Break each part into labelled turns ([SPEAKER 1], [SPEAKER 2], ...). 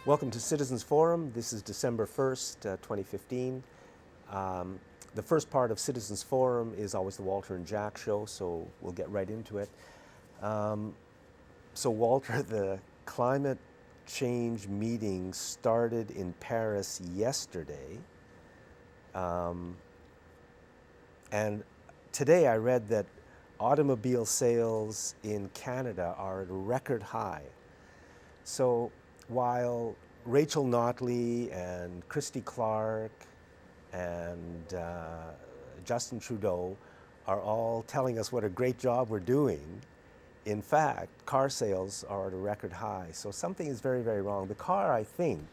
[SPEAKER 1] Welcome to Citizens Forum. This is December 1st, 2015. The first part of Citizens Forum is always the Walter and Jack show, so we'll get right into it. So Walter, the climate change meeting started in Paris yesterday. And today I read that automobile sales in Canada are at a record high. So while Rachel Notley and Christy Clark and Justin Trudeau are all telling us what a great job we're doing, in fact, car sales are at a record high. So something is very, very wrong. The car, I think,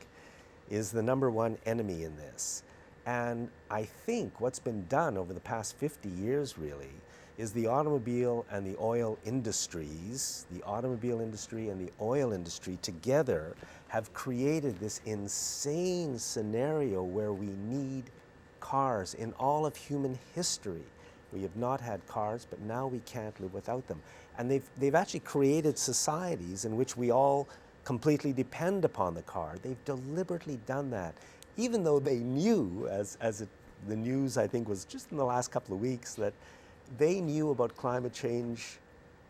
[SPEAKER 1] is the number one enemy in this. And I think what's been done over the past 50 years, really, is the automobile and the oil industries, the automobile industry and the oil industry together have created this insane scenario where we need cars. In all of human history, we have not had cars, but now we can't live without them. And they've actually created societies in which we all completely depend upon the car. They've deliberately done that, even though they knew, the news I think was just in the last couple of weeks, that they knew about climate change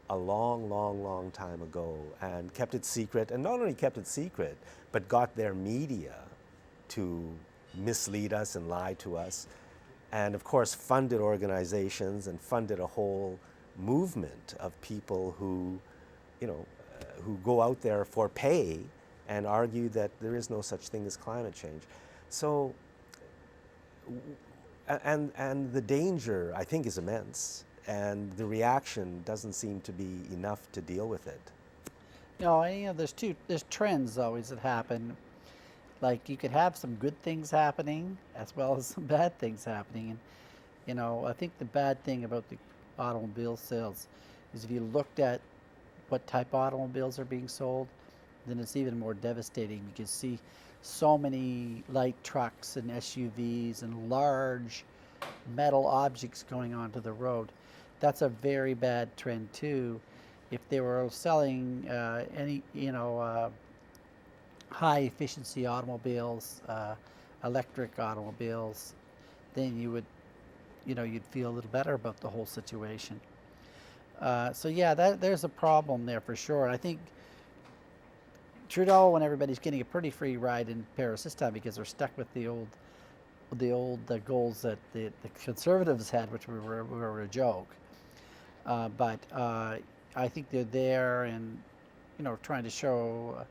[SPEAKER 1] a long, long, long time ago and kept it secret, and not only kept it secret, but got their media to mislead us and lie to us, and of course funded organizations and funded a whole movement of people who, who go out there for pay and argue that there is no such thing as climate change. So, and the danger, I think, is immense, and the reaction doesn't seem to be enough to deal with it.
[SPEAKER 2] There's trends always that happen. Like, you could have some good things happening as well as some bad things happening. And, I think the bad thing about the automobile sales is if you looked at what type of automobiles are being sold, then it's even more devastating. You can see so many light trucks and SUVs and large metal objects going onto the road. That's a very bad trend too. If they were selling high efficiency automobiles, electric automobiles, then you'd feel a little better about the whole situation. So yeah, there's a problem there for sure. I think Trudeau and everybody's getting a pretty free ride in Paris this time because they're stuck with the old goals that the Conservatives had, which were a joke. But I think they're there and trying to show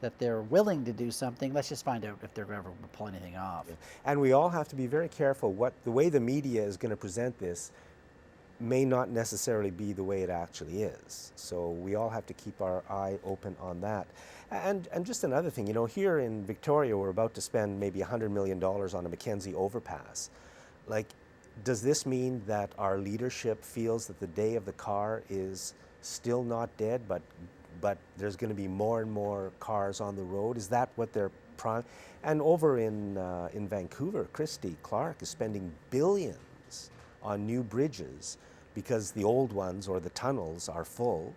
[SPEAKER 2] that they're willing to do something. Let's just find out if they're ever going to pull anything off.
[SPEAKER 1] Yeah. And we all have to be very careful. The way the media is going to present this may not necessarily be the way it actually is. So we all have to keep our eye open on that. And just another thing, here in Victoria, we're about to spend maybe $100 million on a Mackenzie overpass. Like, does this mean that our leadership feels that the day of the car is still not dead, but there's going to be more and more cars on the road? Is that what they're And over in Vancouver, Christy Clark is spending billions on new bridges because the old ones or the tunnels are full.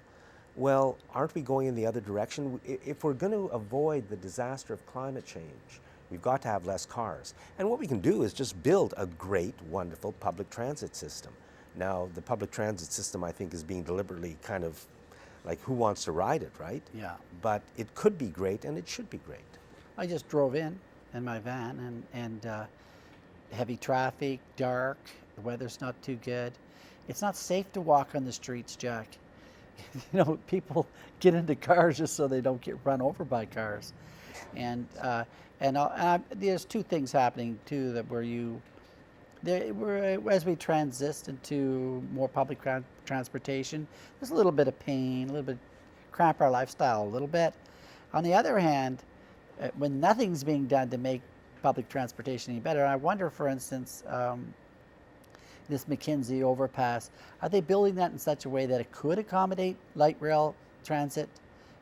[SPEAKER 1] Well, aren't we going in the other direction? If we're going to avoid the disaster of climate change, we've got to have less cars. And what we can do is just build a great, wonderful public transit system. Now, the public transit system, I think, is being deliberately kind of like, who wants to ride it, right?
[SPEAKER 2] Yeah.
[SPEAKER 1] But it could be great, and it should be great.
[SPEAKER 2] I just drove in my van, and heavy traffic, dark, the weather's not too good. It's not safe to walk on the streets, Jack. People get into cars just so they don't get run over by cars. And there's two things happening too that as we transition into more public transportation, there's a little bit of pain, a little bit cramp our lifestyle a little bit. On the other hand, when nothing's being done to make public transportation any better, I wonder, for instance, this Mackenzie overpass, are they building that in such a way that it could accommodate light rail transit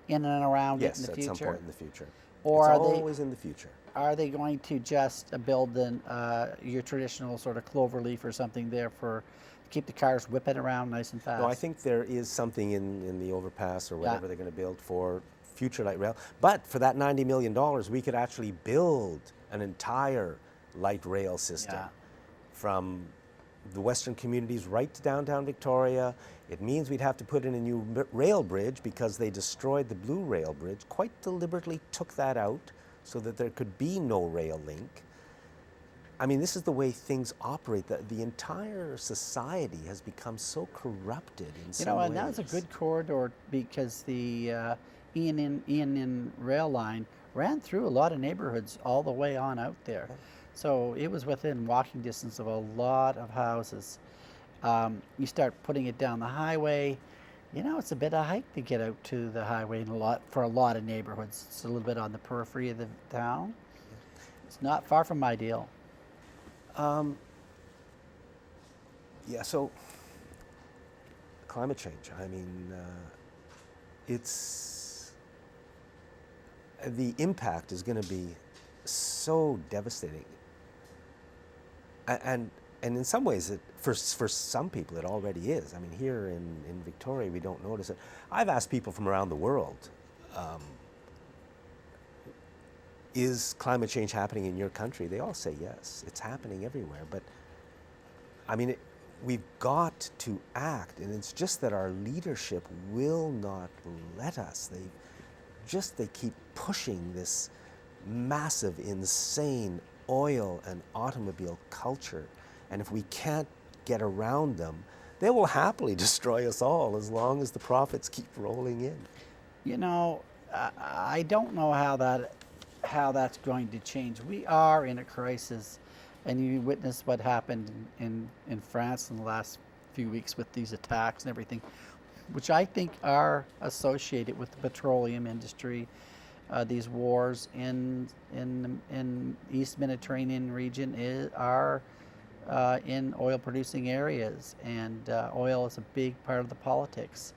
[SPEAKER 2] in and around it in the future?
[SPEAKER 1] Yes, at some point in the future.
[SPEAKER 2] Or
[SPEAKER 1] it's always in the future.
[SPEAKER 2] Are they going to just build your traditional sort of cloverleaf or something there for keep the cars whipping around nice and fast?
[SPEAKER 1] No, I think there is something in the overpass or whatever they're going to build for future light rail. But for that $90 million, we could actually build an entire light rail system
[SPEAKER 2] Yeah.
[SPEAKER 1] from the western communities right to downtown Victoria. It means we'd have to put in a new rail bridge because they destroyed the blue rail bridge, quite deliberately took that out so that there could be no rail link. I mean, this is the way things operate. The entire society has become so corrupted in some ways.
[SPEAKER 2] And that was a good corridor because the ENN rail line ran through a lot of neighborhoods all the way on out there. So it was within walking distance of a lot of houses. You start putting it down the highway, it's a bit of a hike to get out to the highway for a lot of neighborhoods. It's a little bit on the periphery of the town. It's not far from ideal.
[SPEAKER 1] Yeah, so climate change, I mean, the impact is going to be so devastating. And in some ways, for some people, it already is. I mean, here in Victoria, we don't notice it. I've asked people from around the world, is climate change happening in your country? They all say yes, it's happening everywhere. But I mean, we've got to act, and it's just that our leadership will not let us. They keep pushing this massive, insane oil and automobile culture. And if we can't get around them, they will happily destroy us all as long as the profits keep rolling in.
[SPEAKER 2] I don't know how that's going to change. We are in a crisis, and you witnessed what happened in France in the last few weeks with these attacks and everything, which I think are associated with the petroleum industry. These wars in East Mediterranean region are in oil-producing areas, and oil is a big part of the politics.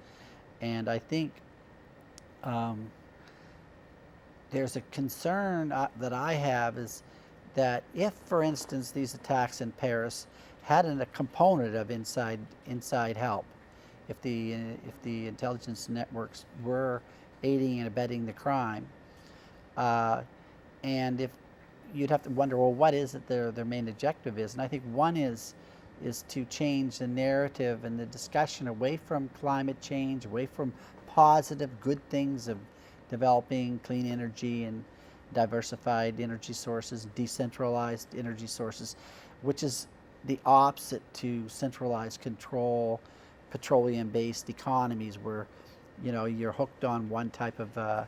[SPEAKER 2] And I think there's a concern that I have is that if, for instance, these attacks in Paris had a component of inside help, if the intelligence networks were aiding and abetting the crime, and if you'd have to wonder, well, what is it their main objective is? And I think one is to change the narrative and the discussion away from climate change, away from positive, good things of developing clean energy and diversified energy sources, decentralized energy sources, which is the opposite to centralized control, petroleum-based economies where, you're hooked on one type of a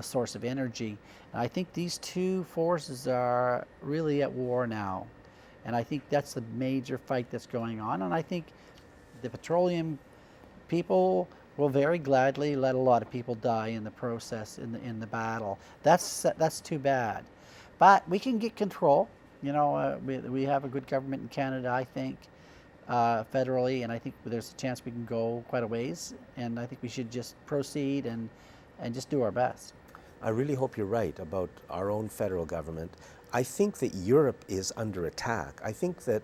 [SPEAKER 2] source of energy. And I think these two forces are really at war now. And I think that's the major fight that's going on. And I think the petroleum people will very gladly let a lot of people die in the process, in the battle. That's too bad. But we can get control. We have a good government in Canada, I think, federally, and I think there's a chance we can go quite a ways. And I think we should just proceed and just do our best.
[SPEAKER 1] I really hope you're right about our own federal government. I think that Europe is under attack. I think that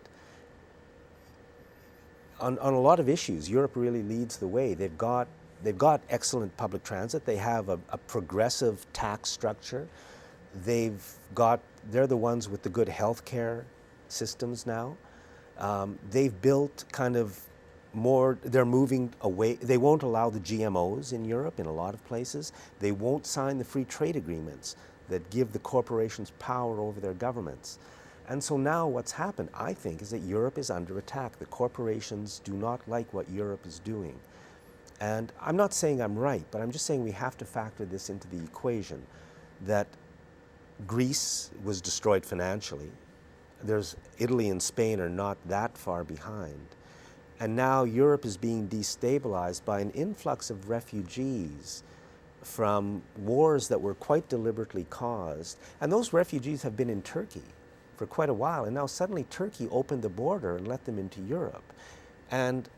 [SPEAKER 1] on a lot of issues, Europe really leads the way. They've got excellent public transit. They have a progressive tax structure. They're the ones with the good healthcare systems now. They've built kind of more, they're moving away. They won't allow the GMOs in Europe in a lot of places. They won't sign the free trade agreements that give the corporations power over their governments. And so now what's happened, I think, is that Europe is under attack. The corporations do not like what Europe is doing. And I'm not saying I'm right, but I'm just saying we have to factor this into the equation, that Greece was destroyed financially. Italy and Spain are not that far behind. And now Europe is being destabilized by an influx of refugees from wars that were quite deliberately caused. And those refugees have been in Turkey for quite a while, and now suddenly Turkey opened the border and let them into Europe. And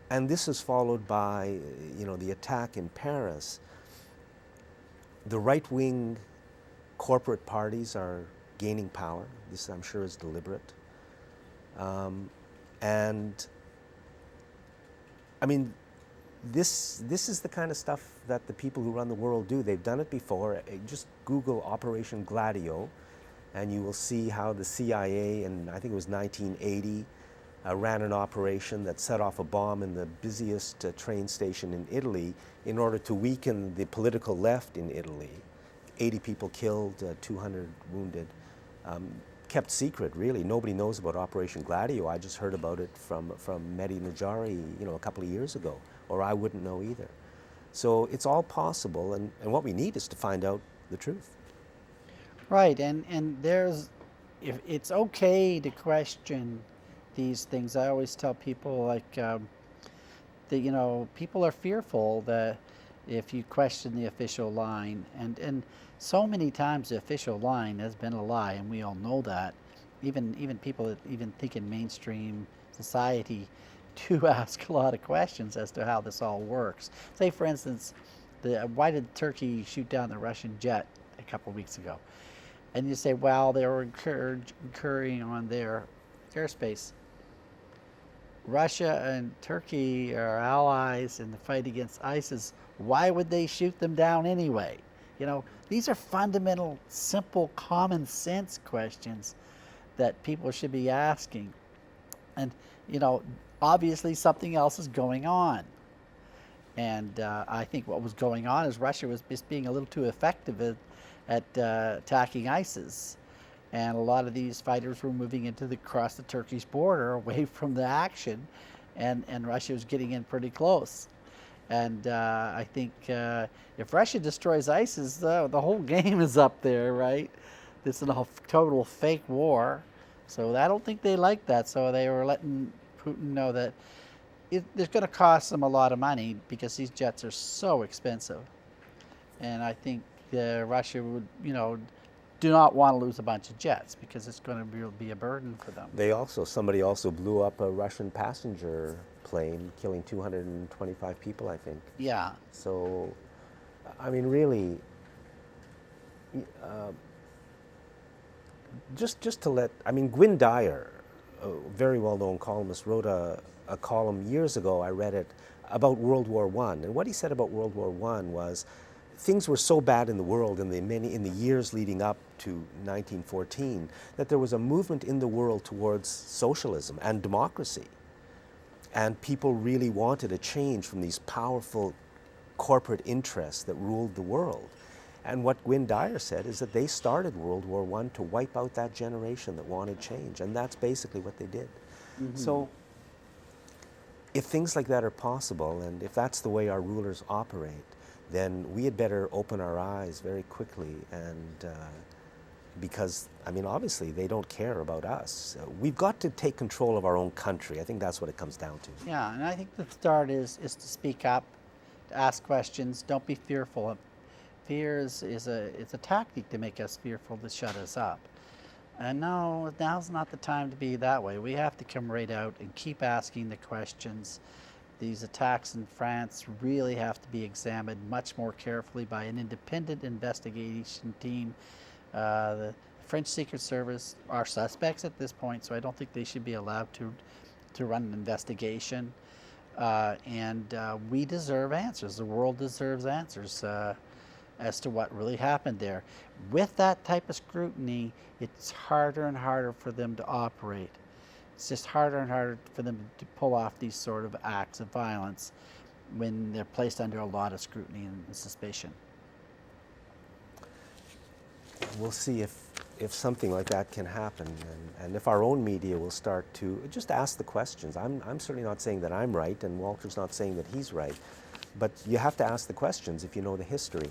[SPEAKER 1] this is followed by, the attack in Paris. The right-wing corporate parties are gaining power. This, I'm sure, is deliberate. And I mean, this is the kind of stuff that the people who run the world do. They've done it before. Just Google Operation Gladio, and you will see how the CIA, in I think it was 1980, ran an operation that set off a bomb in the busiest train station in Italy in order to weaken the political left in Italy. 80 people killed, 200 wounded. Kept secret, really. Nobody knows about Operation Gladio. I just heard about it from Mehdi Najari, a couple of years ago, or I wouldn't know either. So it's all possible, and what we need is to find out the truth.
[SPEAKER 2] Right, and there's, if it's okay to question these things. I always tell people that people are fearful that if you question the official line, and so many times the official line has been a lie, and we all know that. Even people that even think in mainstream society do ask a lot of questions as to how this all works. Say, for instance, why did Turkey shoot down the Russian jet a couple of weeks ago? And you say, well, they were incurring on their airspace. Russia and Turkey are allies in the fight against ISIS. Why would they shoot them down anyway? These are fundamental, simple, common sense questions that people should be asking. And, obviously something else is going on. And I think what was going on is Russia was just being a little too effective at attacking ISIS. And a lot of these fighters were moving across the Turkish border away from the action, and Russia was getting in pretty close. And I think if Russia destroys ISIS, the whole game is up there, right? This is a total fake war. So I don't think they like that. So they were letting Putin know that it's going to cost them a lot of money because these jets are so expensive. And I think Russia would, do not want to lose a bunch of jets because it's going to be a burden for them.
[SPEAKER 1] Somebody also blew up a Russian passenger plane, killing 225 people, I think.
[SPEAKER 2] Yeah.
[SPEAKER 1] So, I mean, really, just to let, Gwynne Dyer, a very well-known columnist, wrote a column years ago, I read it, about World War I. And what he said about World War I was, things were so bad in the world in the years leading up to 1914 that there was a movement in the world towards socialism and democracy. And people really wanted a change from these powerful corporate interests that ruled the world. And what Gwynne Dyer said is that they started World War I to wipe out that generation that wanted change. And that's basically what they did. Mm-hmm. So if things like that are possible, and if that's the way our rulers operate, then we had better open our eyes very quickly, and because, obviously they don't care about us. We've got to take control of our own country. I think that's what it comes down to.
[SPEAKER 2] Yeah, and I think the start is to speak up, to ask questions. Don't be fearful. Fear is a tactic to make us fearful, to shut us up. And no, now's not the time to be that way. We have to come right out and keep asking the questions. These attacks in France really have to be examined much more carefully by an independent investigation team. The French Secret Service are suspects at this point, so I don't think they should be allowed to run an investigation. And we deserve answers. The world deserves answers as to what really happened there. With that type of scrutiny, it's harder and harder for them to operate. It's just harder and harder for them to pull off these sort of acts of violence when they're placed under a lot of scrutiny and suspicion.
[SPEAKER 1] We'll see if something like that can happen, and if our own media will start to just ask the questions. I'm certainly not saying that I'm right, and Walter's not saying that he's right, but you have to ask the questions if you know the history.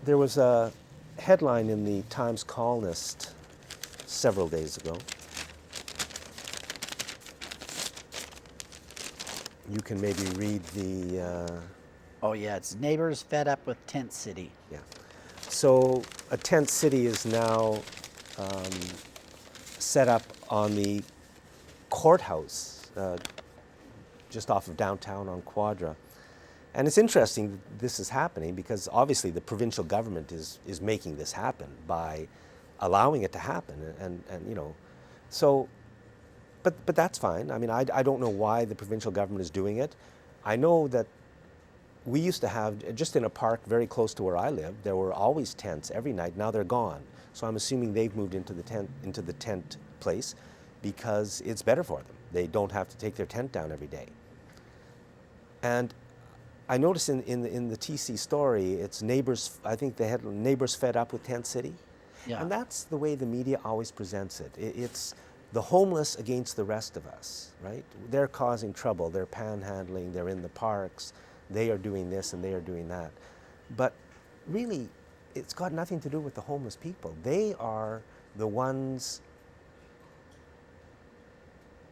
[SPEAKER 1] There was a headline in the Times Colonist several days ago. You can maybe read the...
[SPEAKER 2] Oh yeah, it's neighbors fed up with tent city.
[SPEAKER 1] Yeah. So a tent city is now set up on the courthouse just off of downtown on Quadra. And it's interesting that this is happening because obviously the provincial government is making this happen by allowing it to happen, and so, but that's fine. I mean, I don't know why the provincial government is doing it. I know that we used to have, just in a park very close to where I live, there were always tents every night. Now they're gone. So I'm assuming they've moved into the tent place because it's better for them. They don't have to take their tent down every day. And I noticed in the TC story, it's neighbors, I think they had neighbors fed up with Tent City.
[SPEAKER 2] Yeah.
[SPEAKER 1] And that's the way the media always presents it. It's the homeless against the rest of us, right? They're causing trouble, they're panhandling, they're in the parks, they are doing this and they are doing that. But really, it's got nothing to do with the homeless people. They are the ones,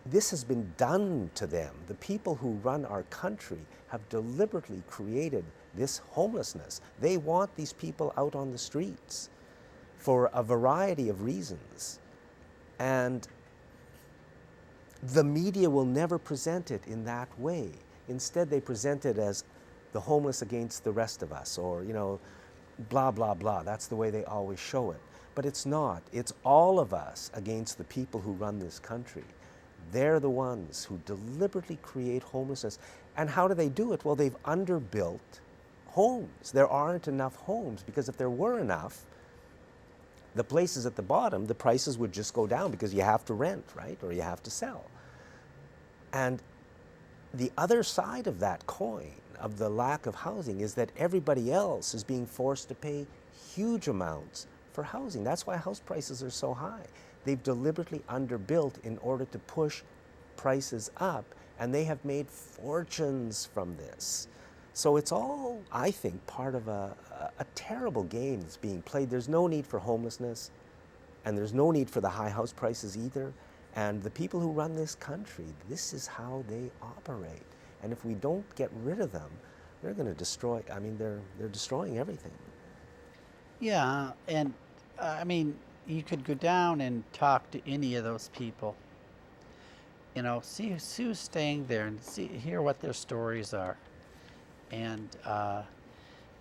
[SPEAKER 1] this has been done to them. The people who run our country have deliberately created this homelessness. They want these people out on the streets for a variety of reasons. And the media will never present it in that way. Instead, they present it as the homeless against the rest of us, or, you know, blah, blah, blah. That's the way they always show it. But it's not. It's all of us against the people who run this country. They're the ones who deliberately create homelessness. And how do they do it? Well, they've underbuilt homes. There aren't enough homes, because if there were enough, the places at the bottom, the prices would just go down because you have to rent, right? Or you have to sell. And the other side of that coin, of the lack of housing, is that everybody else is being forced to pay huge amounts for housing. That's why house prices are so high. They've deliberately underbuilt in order to push prices up, and they have made fortunes from this. So it's all, I think, part of a terrible game that's being played. There's no need for homelessness, and there's no need for the high house prices either. And the people who run this country, this is how they operate. And if we don't get rid of them, they're going to destroy, I mean, they're destroying everything.
[SPEAKER 2] Yeah, and I mean, you could go down and talk to any of those people. You know, see who's staying there and hear what their stories are. And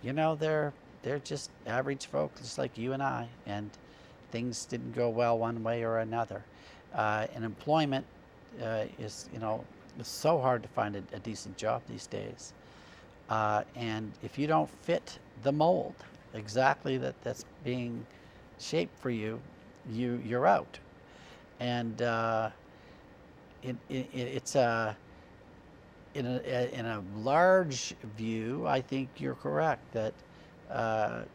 [SPEAKER 2] you know, they're just average folk, just like you and I, and things didn't go well one way or another. And employment is, you know, it's so hard to find a decent job these days. And if you don't fit the mold exactly that's being shaped for you, you're out. And it's in a large view, I think you're correct that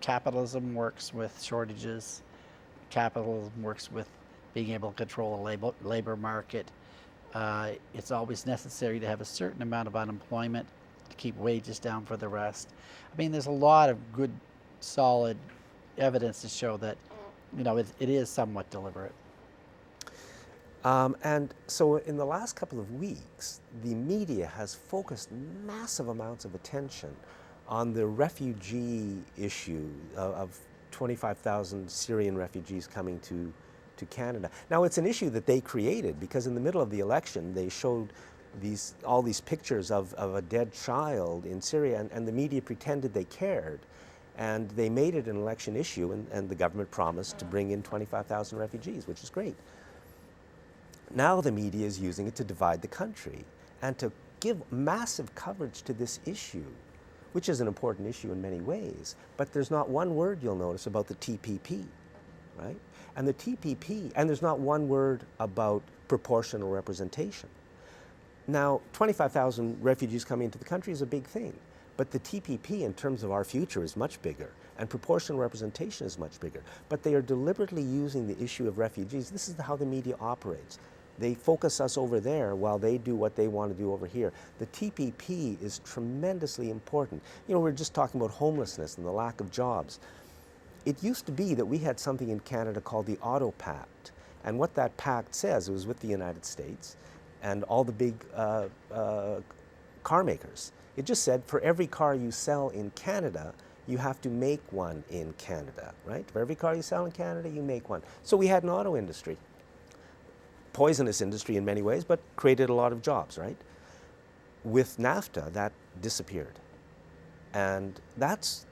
[SPEAKER 2] capitalism works with shortages. Capitalism works with being able to control a labor market. It's always necessary to have a certain amount of unemployment to keep wages down for the rest. I mean, there's a lot of good, solid evidence to show that, you know, it is somewhat deliberate.
[SPEAKER 1] And so in the last couple of weeks, the media has focused massive amounts of attention on the refugee issue of 25,000 Syrian refugees coming to Canada. Now, it's an issue that they created because in the middle of the election, they showed all these pictures of a dead child in Syria, and the media pretended they cared. And they made it an election issue, and the government promised to bring in 25,000 refugees, which is great. Now the media is using it to divide the country and to give massive coverage to this issue, which is an important issue in many ways. But there's not one word you'll notice about the TPP, right? And the TPP, and there's not one word about proportional representation. Now, 25,000 refugees coming into the country is a big thing, but the TPP in terms of our future is much bigger, and proportional representation is much bigger. But they are deliberately using the issue of refugees. This is how the media operates. They focus us over there while they do what they want to do over here. The TPP is tremendously important. You know, we're just talking about homelessness and the lack of jobs. It used to be that we had something in Canada called the Auto Pact. And what that pact says, it was with the United States and all the big car makers. It just said, for every car you sell in Canada, you have to make one in Canada, right? For every car you sell in Canada, you make one. So we had an auto industry. Poisonous industry in many ways, but created a lot of jobs, right? With NAFTA, that disappeared. And that's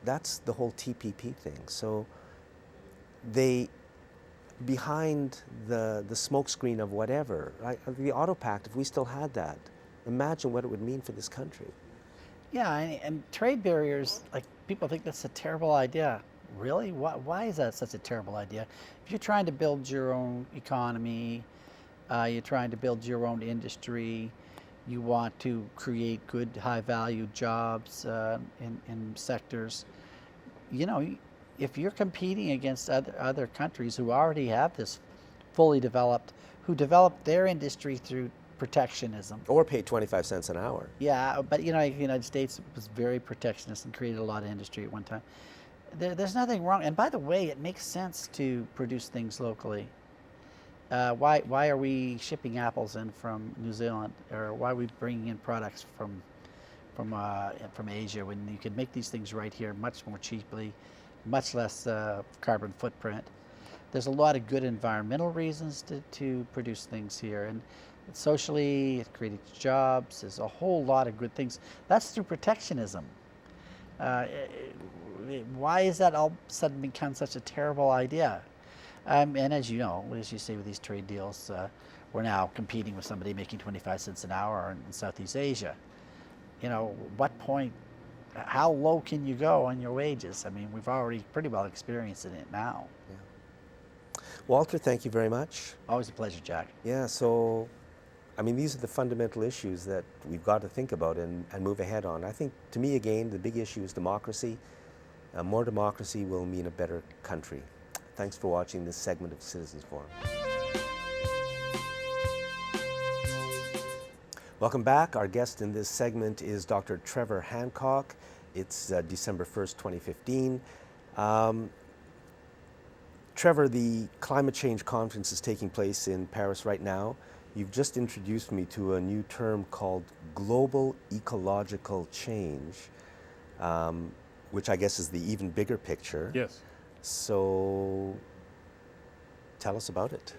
[SPEAKER 1] the whole TPP thing. So they behind the smokescreen of whatever. Like the Auto Pact, if we still had that, imagine what it would mean for this country.
[SPEAKER 2] Yeah, and trade barriers, like people think that's a terrible idea. Really? Why is that such a terrible idea? If you're trying to build your own economy, you're trying to build your own industry, you want to create good, high-value jobs in sectors, you know, if you're competing against other countries who already have this fully developed, who developed their industry through protectionism.
[SPEAKER 1] Or pay 25 cents an hour.
[SPEAKER 2] Yeah, but you know, the United States was very protectionist and created a lot of industry at one time. There's nothing wrong. And by the way, it makes sense to produce things locally. Why are we shipping apples in from New Zealand, or why are we bringing in products from Asia when you can make these things right here much more cheaply, much less carbon footprint? There's a lot of good environmental reasons to produce things here, and socially it creates jobs. There's a whole lot of good things. That's through protectionism. Why is that all of a sudden become such a terrible idea? And as you know, as you say with these trade deals, we're now competing with somebody making 25 cents an hour in Southeast Asia. You know, what point, how low can you go on your wages? I mean, we've already pretty well experienced it now.
[SPEAKER 1] Yeah. Walter, thank you very much.
[SPEAKER 2] Always a pleasure, Jack.
[SPEAKER 1] Yeah, so, I mean, these are the fundamental issues that we've got to think about and move ahead on. I think, to me, again, the big issue is democracy. More democracy will mean a better country. Thanks for watching this segment of Citizens Forum. Welcome back. Our guest in this segment is Dr. Trevor Hancock. It's December 1st, 2015. Trevor, the climate change conference is taking place in Paris right now. You've just introduced me to a new term called global ecological change, which I guess is the even bigger picture.
[SPEAKER 3] Yes.
[SPEAKER 1] So tell us about it.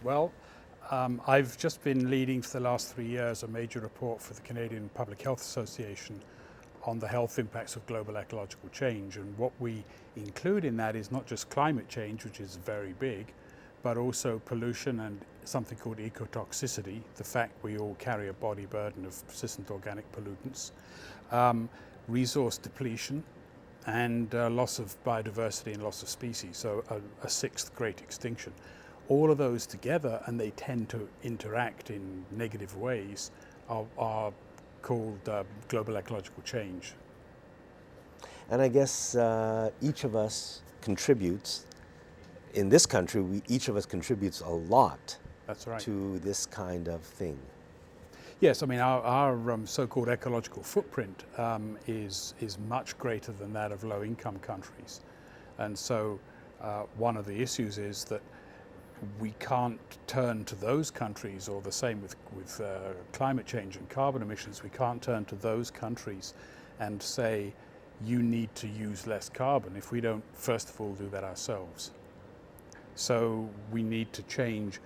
[SPEAKER 3] Well, I've just been leading for the last 3 years a major report for the Canadian Public Health Association on the health impacts of global ecological change. And what we include in that is not just climate change, which is very big, but also pollution and something called ecotoxicity, the fact we all carry a body burden of persistent organic pollutants, resource depletion, and loss of biodiversity and loss of species, so a sixth great extinction. All of those together, and they tend to interact in negative ways, are called global ecological change.
[SPEAKER 1] And I guess each of us contributes, in this country, each of us contributes a lot.
[SPEAKER 3] That's right.
[SPEAKER 1] To this kind of thing.
[SPEAKER 3] Yes, I mean, our so-called ecological footprint is much greater than that of low-income countries. And so one of the issues is that we can't turn to those countries, or the same with climate change and carbon emissions, we can't turn to those countries and say, you need to use less carbon if we don't, first of all, do that ourselves. So we need to change,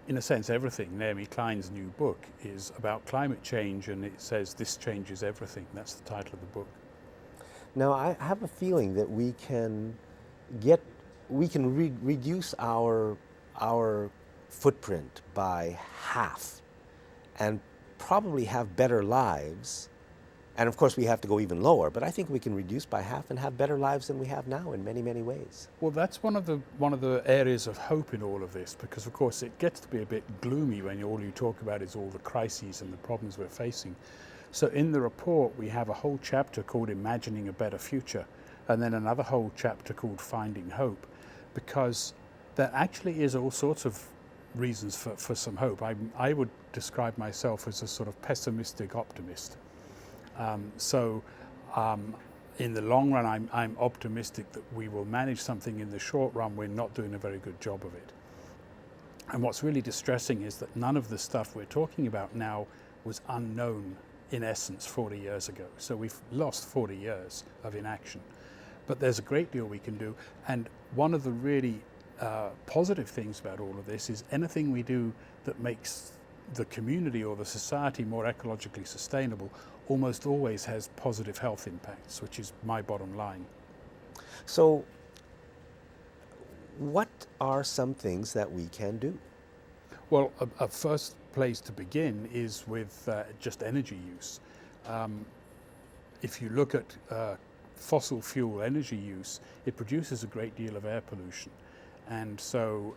[SPEAKER 3] in a sense, everything. Naomi Klein's new book is about climate change, and it says this changes everything. That's the title of the book.
[SPEAKER 1] Now, I have a feeling that we can reduce our footprint by half and probably have better lives. And of course, we have to go even lower, but I think we can reduce by half and have better lives than we have now in many, many ways.
[SPEAKER 3] Well, that's one of the areas of hope in all of this, because of course it gets to be a bit gloomy when all you talk about is all the crises and the problems we're facing. So in the report, we have a whole chapter called Imagining a Better Future, and then another whole chapter called Finding Hope, because there actually is all sorts of reasons for some hope. I would describe myself as a sort of pessimistic optimist. In the long run, I'm optimistic that we will manage something. In the short run, we're not doing a very good job of it. And what's really distressing is that none of the stuff we're talking about now was unknown, in essence, 40 years ago. So we've lost 40 years of inaction. But there's a great deal we can do. And one of the really positive things about all of this is anything we do that makes the community or the society more ecologically sustainable almost always has positive health impacts, which is my bottom line.
[SPEAKER 1] So What are some things that we can do?
[SPEAKER 3] Well, a first place to begin is with just energy use. If you look at fossil fuel energy use, it produces a great deal of air pollution. And so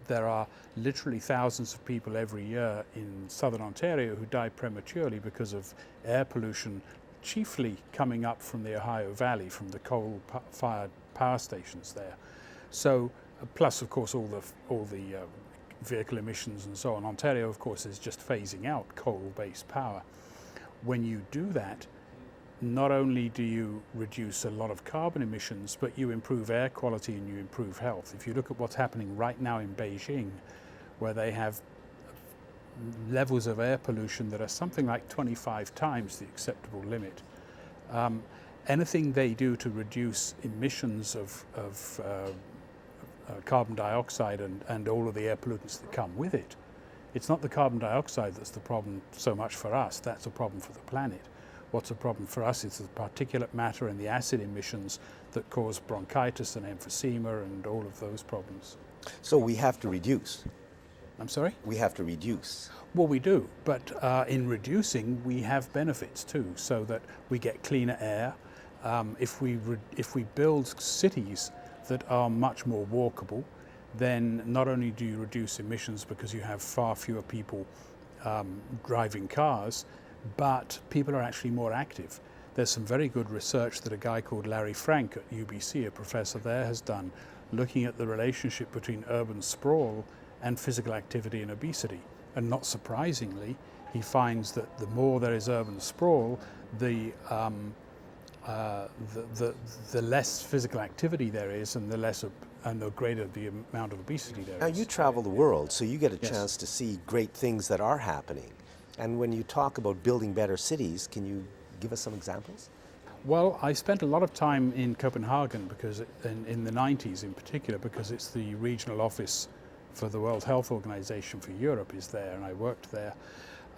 [SPEAKER 3] there are literally thousands of people every year in southern Ontario who die prematurely because of air pollution, chiefly coming up from the Ohio Valley, from the coal-fired power stations there. So, plus of course all the vehicle emissions and so on. Ontario, of course, is just phasing out coal-based power. When you do that, not only do you reduce a lot of carbon emissions, but you improve air quality and you improve health. If you look at what's happening right now in Beijing, where they have levels of air pollution that are something like 25 times the acceptable limit, anything they do to reduce emissions of carbon dioxide and all of the air pollutants that come with it, it's not the carbon dioxide that's the problem so much for us, that's a problem for the planet. What's a problem for us is the particulate matter and the acid emissions that cause bronchitis and emphysema and all of those problems.
[SPEAKER 1] So we have to reduce.
[SPEAKER 3] I'm sorry?
[SPEAKER 1] We have to reduce.
[SPEAKER 3] Well, we do, but in reducing, we have benefits too, so that we get cleaner air. If we build cities that are much more walkable, then not only do you reduce emissions because you have far fewer people driving cars, but people are actually more active. There's some very good research that a guy called Larry Frank at UBC, a professor there, has done, looking at the relationship between urban sprawl and physical activity and obesity. And not surprisingly, he finds that the more there is urban sprawl, the less physical activity there is, and the greater the amount of obesity there is.
[SPEAKER 1] Now you travel the world, so you get a
[SPEAKER 3] Yes.
[SPEAKER 1] chance to see great things that are happening. And when you talk about building better cities, can you give us some examples?
[SPEAKER 3] Well, I spent a lot of time in Copenhagen because in the 90s in particular, because it's the regional office for the World Health Organization for Europe is there, and I worked there.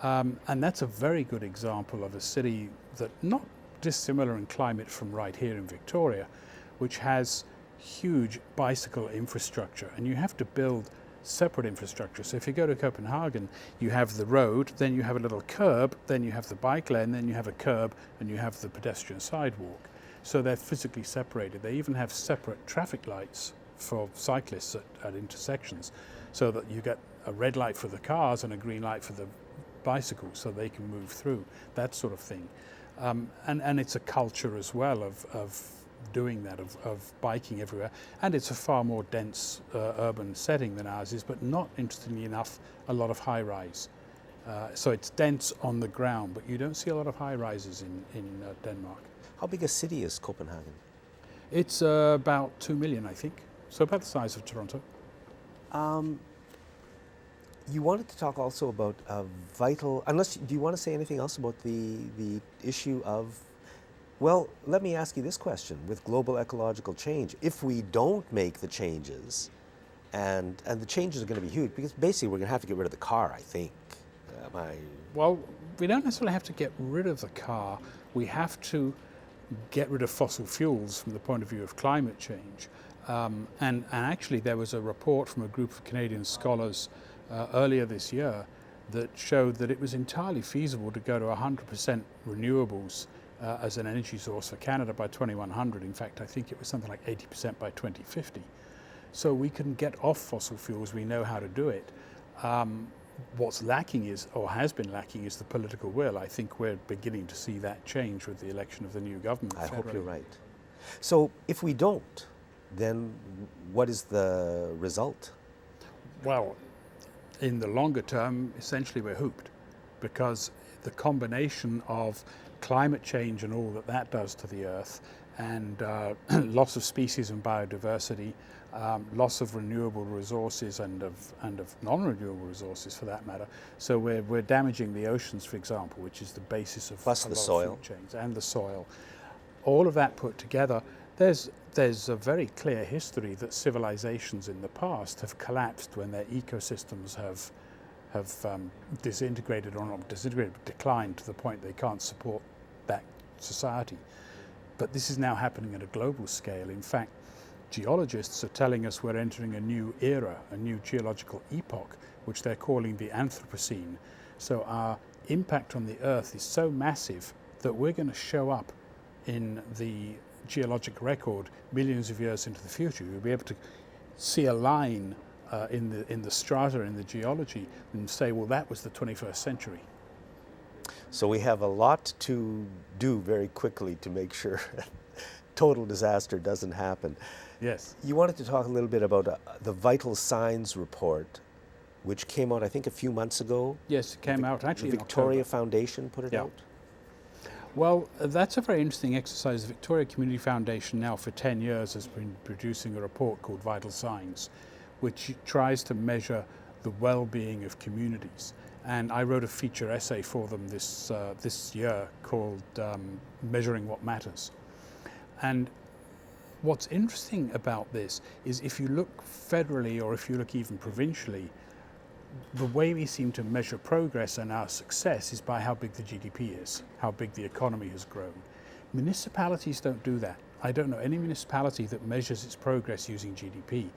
[SPEAKER 3] And that's a very good example of a city that not dissimilar in climate from right here in Victoria, which has huge bicycle infrastructure, and you have to build separate infrastructure. So if you go to Copenhagen, you have the road, then you have a little curb, then you have the bike lane, then you have a curb, and you have the pedestrian sidewalk. So they're physically separated. They even have separate traffic lights for cyclists at intersections, so that you get a red light for the cars and a green light for the bicycles so they can move through, that sort of thing. And it's a culture as well of doing that, of biking everywhere. And it's a far more dense urban setting than ours is, but not, interestingly enough, a lot of high-rise. So it's dense on the ground, but you don't see a lot of high-rises in Denmark.
[SPEAKER 1] How big a city is Copenhagen?
[SPEAKER 3] It's about 2 million, I think. So about the size of Toronto.
[SPEAKER 1] You wanted to talk also about do you want to say anything else about the issue of, well, let me ask you this question. With global ecological change, if we don't make the changes, and the changes are going to be huge, because basically we're going to have to get rid of the car, I think.
[SPEAKER 3] Well, we don't necessarily have to get rid of the car. We have to get rid of fossil fuels from the point of view of climate change. And actually there was a report from a group of Canadian scholars earlier this year that showed that it was entirely feasible to go to 100% renewables as an energy source for Canada by 2100. In fact, I think it was something like 80% by 2050. So we can get off fossil fuels, we know how to do it. What's lacking is, or has been lacking, is the political will. I think we're beginning to see that change with the election of the new government.
[SPEAKER 1] I hope you're right. So if we don't, then what is the result?
[SPEAKER 3] Well, in the longer term, essentially we're hooped, because the combination of climate change and all that does to the earth, and loss of species and biodiversity, loss of renewable resources and of non-renewable resources for that matter. So we're damaging the oceans, for example, which is the basis of
[SPEAKER 1] plus the soil
[SPEAKER 3] chains and the soil. All of that put together, there's a very clear history that civilizations in the past have collapsed when their ecosystems have disintegrated, or not disintegrated, but declined to the point they can't support that society. But this is now happening at a global scale. In fact, geologists are telling us we're entering a new era, a new geological epoch, which they're calling the Anthropocene. So our impact on the Earth is so massive that we're going to show up in the geologic record millions of years into the future. You'll be able to see a line in the strata, in the geology, and say, well, that was the 21st century.
[SPEAKER 1] So we have a lot to do very quickly to make sure total disaster doesn't happen.
[SPEAKER 3] Yes.
[SPEAKER 1] You wanted to talk a little bit about the vital signs report, which came out, I think, a few months ago.
[SPEAKER 3] Yes, it came out actually
[SPEAKER 1] The
[SPEAKER 3] in
[SPEAKER 1] Victoria
[SPEAKER 3] October.
[SPEAKER 1] Foundation put it out.
[SPEAKER 3] Well, that's a very interesting exercise. The Victoria Community Foundation now for 10 years has been producing a report called Vital Signs, which tries to measure the well-being of communities. And I wrote a feature essay for them this year called Measuring What Matters. And what's interesting about this is if you look federally or if you look even provincially, the way we seem to measure progress and our success is by how big the GDP is, how big the economy has grown. Municipalities don't do that. I don't know any municipality that measures its progress using GDP.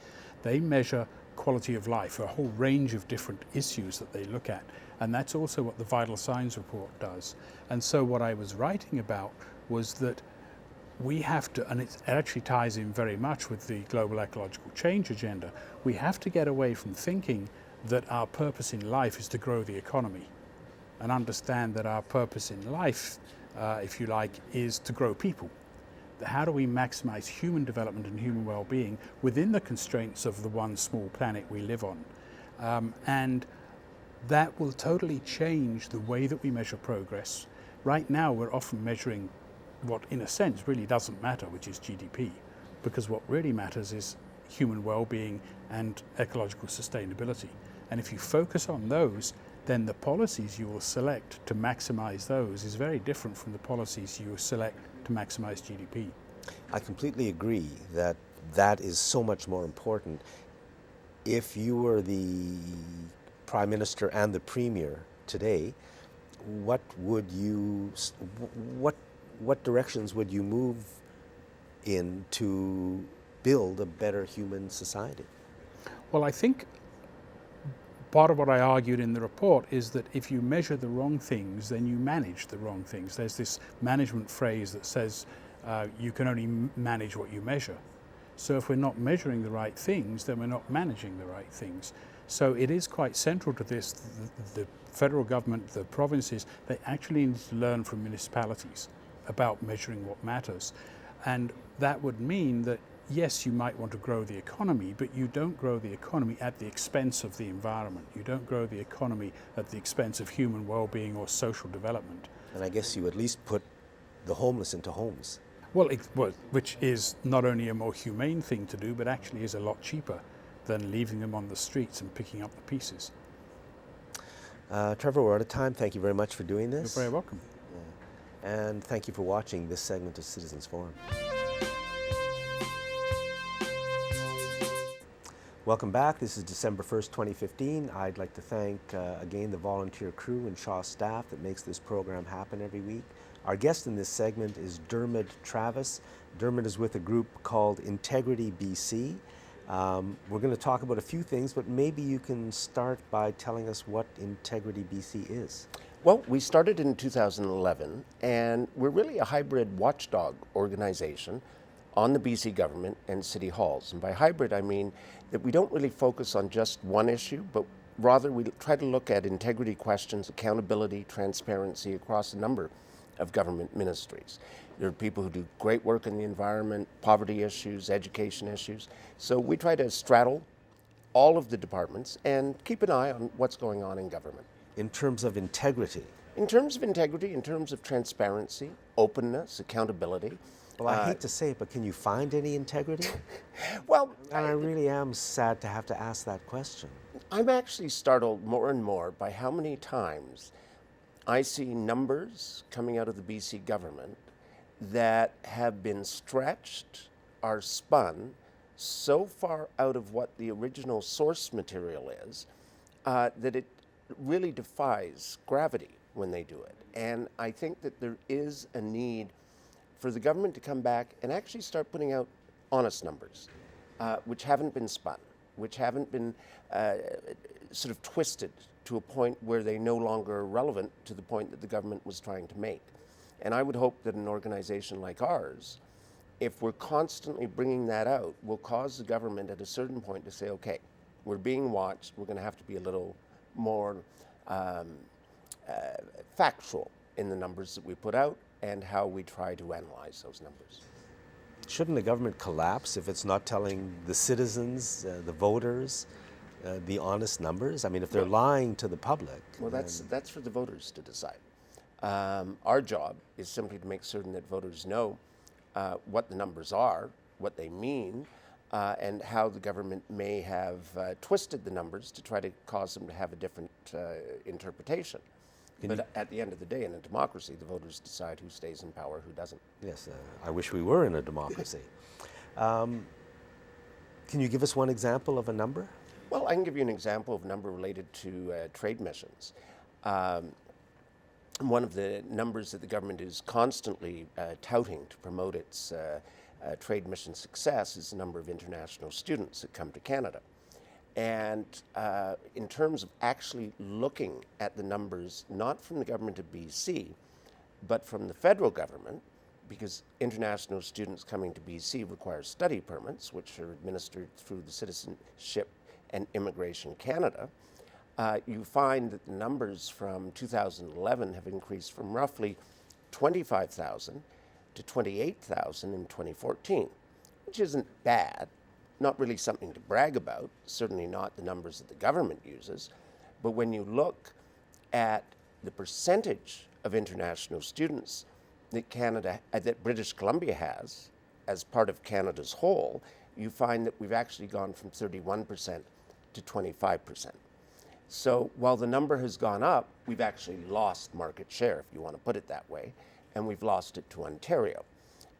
[SPEAKER 3] They measure quality of life, a whole range of different issues that they look at. And that's also what the Vital Signs report does. And so what I was writing about was that we have to, and it actually ties in very much with the global ecological change agenda, we have to get away from thinking that our purpose in life is to grow the economy and understand that our purpose in life, if you like, is to grow people. How do we maximize human development and human well-being within the constraints of the one small planet we live on? And that will totally change the way that we measure progress. Right now, we're often measuring what, in a sense, really doesn't matter, which is GDP, because what really matters is human well-being and ecological sustainability. And if you focus on those, then the policies you will select to maximize those is very different from the policies you will select to maximize GDP.
[SPEAKER 1] I completely agree that that is so much more important. If you were the Prime Minister and the Premier today, what directions would you move in to build a better human society?
[SPEAKER 3] Well, I think part of what I argued in the report is that if you measure the wrong things, then you manage the wrong things. There's this management phrase that says you can only manage what you measure. So if we're not measuring the right things, then we're not managing the right things. So it is quite central to this. The federal government, the provinces, they actually need to learn from municipalities about measuring what matters. And that would mean that, yes, you might want to grow the economy, but you don't grow the economy at the expense of the environment. You don't grow the economy at the expense of human well-being or social development.
[SPEAKER 1] And I guess you at least put the homeless into homes.
[SPEAKER 3] Well, which is not only a more humane thing to do, but actually is a lot cheaper than leaving them on the streets and picking up the pieces.
[SPEAKER 1] Trevor, we're out of time. Thank you very much for doing this.
[SPEAKER 3] You're very welcome.
[SPEAKER 1] And thank you for watching this segment of Citizens Forum. Welcome back. This is December 1st, 2015. I'd like to thank again the volunteer crew and Shaw staff that makes this program happen every week. Our guest in this segment is Dermot Travis. Dermot is with a group called Integrity BC. We're going to talk about a few things, but maybe you can start by telling us what Integrity BC is.
[SPEAKER 4] Well, we started in 2011, and we're really a hybrid watchdog organization on the BC government and city halls. And by hybrid, I mean that we don't really focus on just one issue, but rather we try to look at integrity questions, accountability, transparency across a number of government ministries. There are people who do great work in the environment, poverty issues, education issues. So we try to straddle all of the departments and keep an eye on what's going on in government.
[SPEAKER 1] In terms of integrity?
[SPEAKER 4] In terms of integrity, in terms of transparency, openness, accountability.
[SPEAKER 1] Well, I hate to say it, but can you find any integrity?
[SPEAKER 4] Well,
[SPEAKER 1] And I really am sad to have to ask that question.
[SPEAKER 4] I'm actually startled more and more by how many times I see numbers coming out of the BC government that have been stretched, are spun so far out of what the original source material is that it really defies gravity when they do it. And I think that there is a need for the government to come back and actually start putting out honest numbers. which haven't been spun, which haven't been sort of twisted to a point where they no longer are relevant to the point that the government was trying to make. And I would hope that an organization like ours, if we're constantly bringing that out, will cause the government at a certain point to say, okay, we're being watched, we're going to have to be a little more factual in the numbers that we put out and how we try to analyze those numbers.
[SPEAKER 1] Shouldn't the government collapse if it's not telling the citizens, the voters, the honest numbers? I mean, if they're lying to the public.
[SPEAKER 4] Well, that's for the voters to decide. Our job is simply to make certain that voters know what the numbers are, what they mean, and how the government may have twisted the numbers to try to cause them to have a different interpretation. But at the end of the day, in a democracy, the voters decide who stays in power, who doesn't.
[SPEAKER 1] Yes, I wish we were in a democracy. Can you give us one example of a number?
[SPEAKER 4] Well, I can give you an example of a number related to trade missions. One of the numbers that the government is constantly touting to promote its trade mission success is the number of international students that come to Canada. And in terms of actually looking at the numbers, not from the government of BC, but from the federal government, because international students coming to BC require study permits, which are administered through the Citizenship and Immigration Canada, you find that the numbers from 2011 have increased from roughly 25,000 to 28,000 in 2014, which isn't bad. Not really something to brag about, certainly not the numbers that the government uses, but when you look at the percentage of international students that British Columbia has as part of Canada's whole, you find that we've actually gone from 31% to 25%. So while the number has gone up, we've actually lost market share, if you want to put it that way, and we've lost it to Ontario.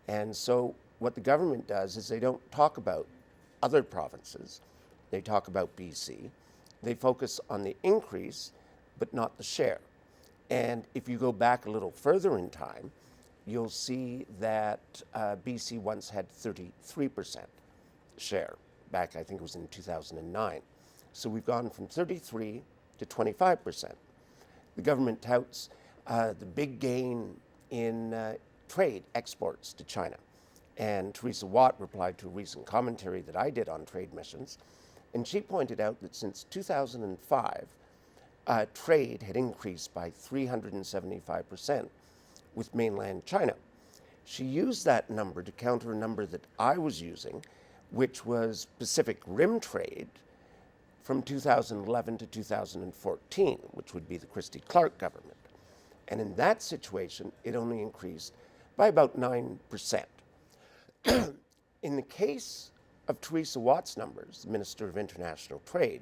[SPEAKER 4] And so what the government does is they don't talk about other provinces, they talk about BC, they focus on the increase, but not the share. And if you go back a little further in time, you'll see that BC once had 33% share, back I think it was in 2009. So we've gone from 33 to 25%. The government touts the big gain in trade exports to China. And Teresa Watt replied to a recent commentary that I did on trade missions, and she pointed out that since 2005, trade had increased by 375% with mainland China. She used that number to counter a number that I was using, which was Pacific Rim trade from 2011 to 2014, which would be the Christy Clark government. And in that situation, it only increased by about 9%. In the case of Teresa Watt's numbers, the Minister of International Trade,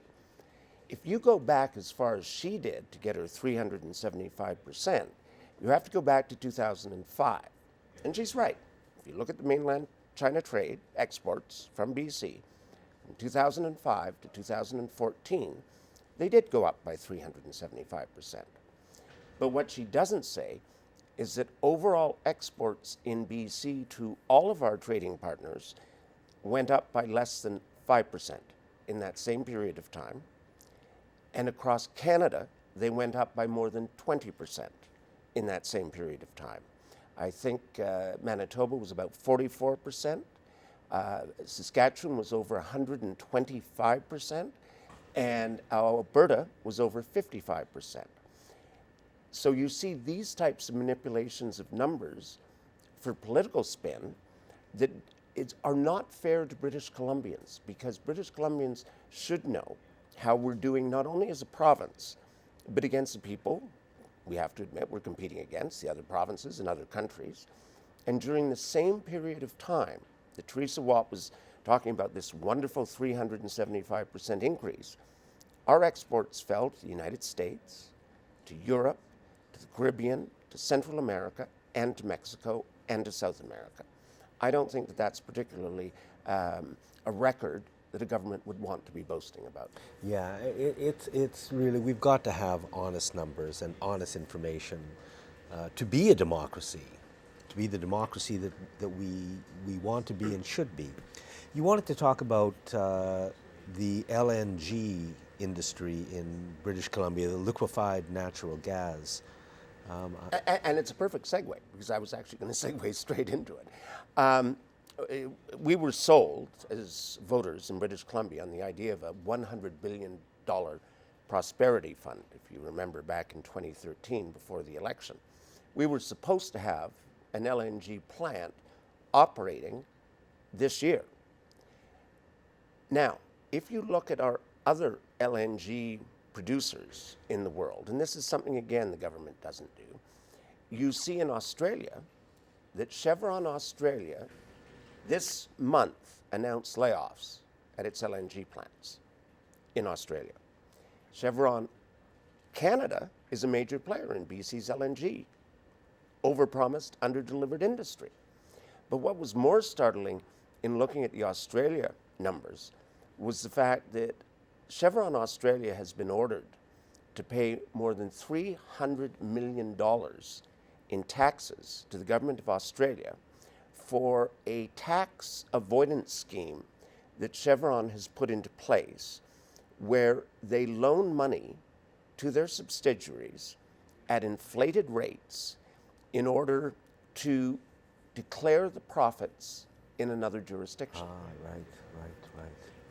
[SPEAKER 4] if you go back as far as she did to get her 375%, you have to go back to 2005. And she's right. If you look at the mainland China trade exports from BC, from 2005 to 2014, they did go up by 375%. But what she doesn't say is that overall exports in BC to all of our trading partners went up by less than 5% in that same period of time. And across Canada, they went up by more than 20% in that same period of time. I think Manitoba was about 44%, Saskatchewan was over 125%, and Alberta was over 55%. So you see these types of manipulations of numbers for political spin that are not fair to British Columbians, because British Columbians should know how we're doing not only as a province, but against the people we have to admit we're competing against, the other provinces and other countries. And during the same period of time that Teresa Watt was talking about this wonderful 375% increase, our exports fell to the United States, to Europe, to the Caribbean, to Central America, and to Mexico, and to South America. I don't think that that's particularly a record that a government would want to be boasting about.
[SPEAKER 1] Yeah, it's really, we've got to have honest numbers and honest information to be a democracy, to be the democracy that we want to be and should be. You wanted to talk about the LNG industry in British Columbia, the liquefied natural gas.
[SPEAKER 4] And it's a perfect segue, because I was actually going to segue straight into it. We were sold as voters in British Columbia on the idea of a $100 billion prosperity fund, if you remember back in 2013 before the election. We were supposed to have an LNG plant operating this year. Now, if you look at our other LNG producers in the world, and this is something, again, the government doesn't do, you see in Australia that Chevron Australia this month announced layoffs at its LNG plants in Australia. Chevron Canada is a major player in BC's LNG, overpromised, underdelivered industry. But what was more startling in looking at the Australia numbers was the fact that Chevron Australia has been ordered to pay more than $300 million in taxes to the government of Australia for a tax avoidance scheme that Chevron has put into place, where they loan money to their subsidiaries at inflated rates in order to declare the profits in another jurisdiction.
[SPEAKER 1] Right.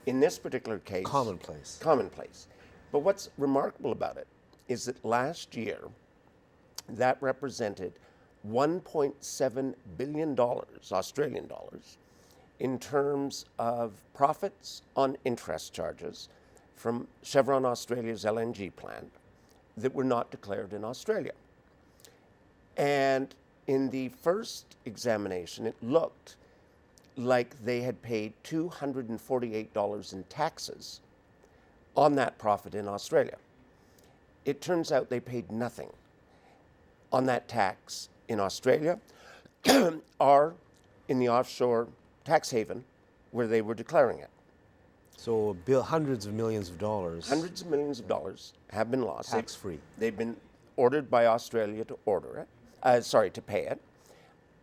[SPEAKER 4] In this particular case,
[SPEAKER 1] Commonplace.
[SPEAKER 4] But what's remarkable about it is that last year, that represented $1.7 billion, Australian dollars, in terms of profits on interest charges from Chevron Australia's LNG plant that were not declared in Australia. And in the first examination, it looked like they had paid $248 in taxes on that profit in Australia. It turns out they paid nothing on that tax in Australia or in the offshore tax haven where they were declaring it.
[SPEAKER 1] So hundreds of millions of dollars.
[SPEAKER 4] Hundreds of millions of dollars have been lost.
[SPEAKER 1] Tax-free.
[SPEAKER 4] They've been ordered by Australia to to pay it.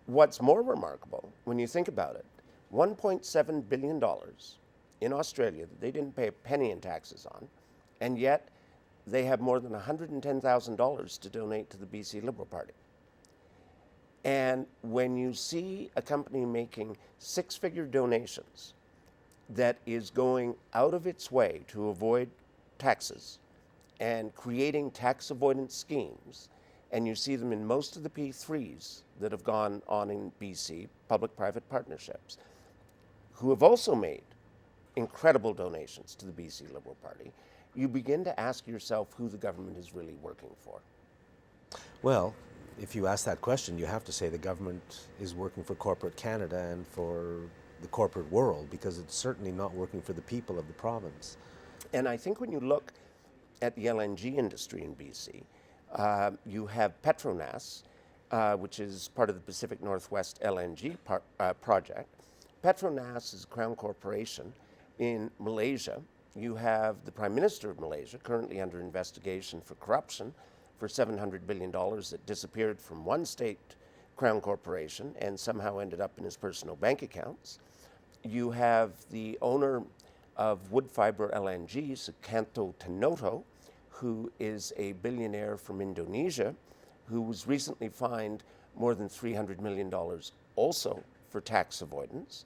[SPEAKER 4] What's more remarkable, when you think about it, $1.7 billion in Australia that they didn't pay a penny in taxes on, and yet they have more than $110,000 to donate to the BC Liberal Party. And when you see a company making six-figure donations that is going out of its way to avoid taxes and creating tax avoidance schemes, and you see them in most of the P3s that have gone on in BC, public-private partnerships, who have also made incredible donations to the BC Liberal Party, you begin to ask yourself who the government is really working for.
[SPEAKER 1] Well, if you ask that question, you have to say the government is working for corporate Canada and for the corporate world, because it's certainly not working for the people of the province.
[SPEAKER 4] And I think when you look at the LNG industry in BC, you have Petronas, which is part of the Pacific Northwest LNG project. Petronas is a crown corporation in Malaysia. You have the Prime Minister of Malaysia currently under investigation for corruption for $700 billion that disappeared from one state crown corporation and somehow ended up in his personal bank accounts. You have the owner of wood fiber LNG, Sukanto Tanoto, who is a billionaire from Indonesia, who was recently fined more than $300 million also for tax avoidance.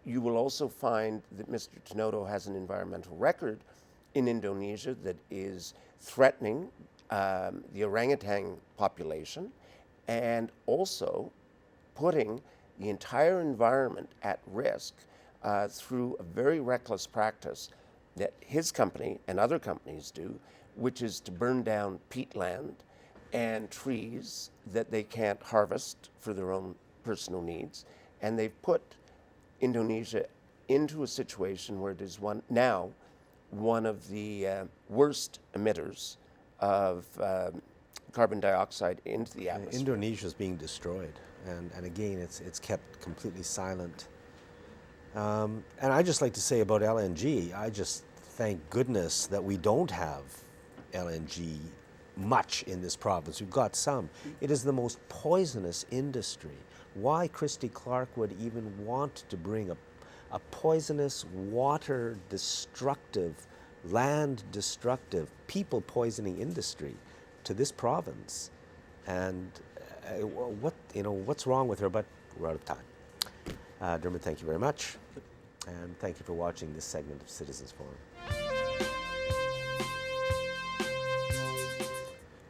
[SPEAKER 4] You will also find that Mr. Tanoto has an environmental record in Indonesia that is threatening the orangutan population and also putting the entire environment at risk through a very reckless practice that his company and other companies do, which is to burn down peatland and trees that they can't harvest for their own personal needs. And they've put Indonesia into a situation where it is now one of the worst emitters of carbon dioxide into the atmosphere.
[SPEAKER 1] Indonesia is being destroyed, and again, it's kept completely silent. And I just like to say about LNG, I just thank goodness that we don't have LNG much in this province. We've got some. It is the most poisonous industry. Why Christy Clark would even want to bring a a poisonous, water destructive, land destructive, people poisoning industry to this province. And what's wrong with her? But we're out of time. Dermot, thank you very much. And thank you for watching this segment of Citizens Forum.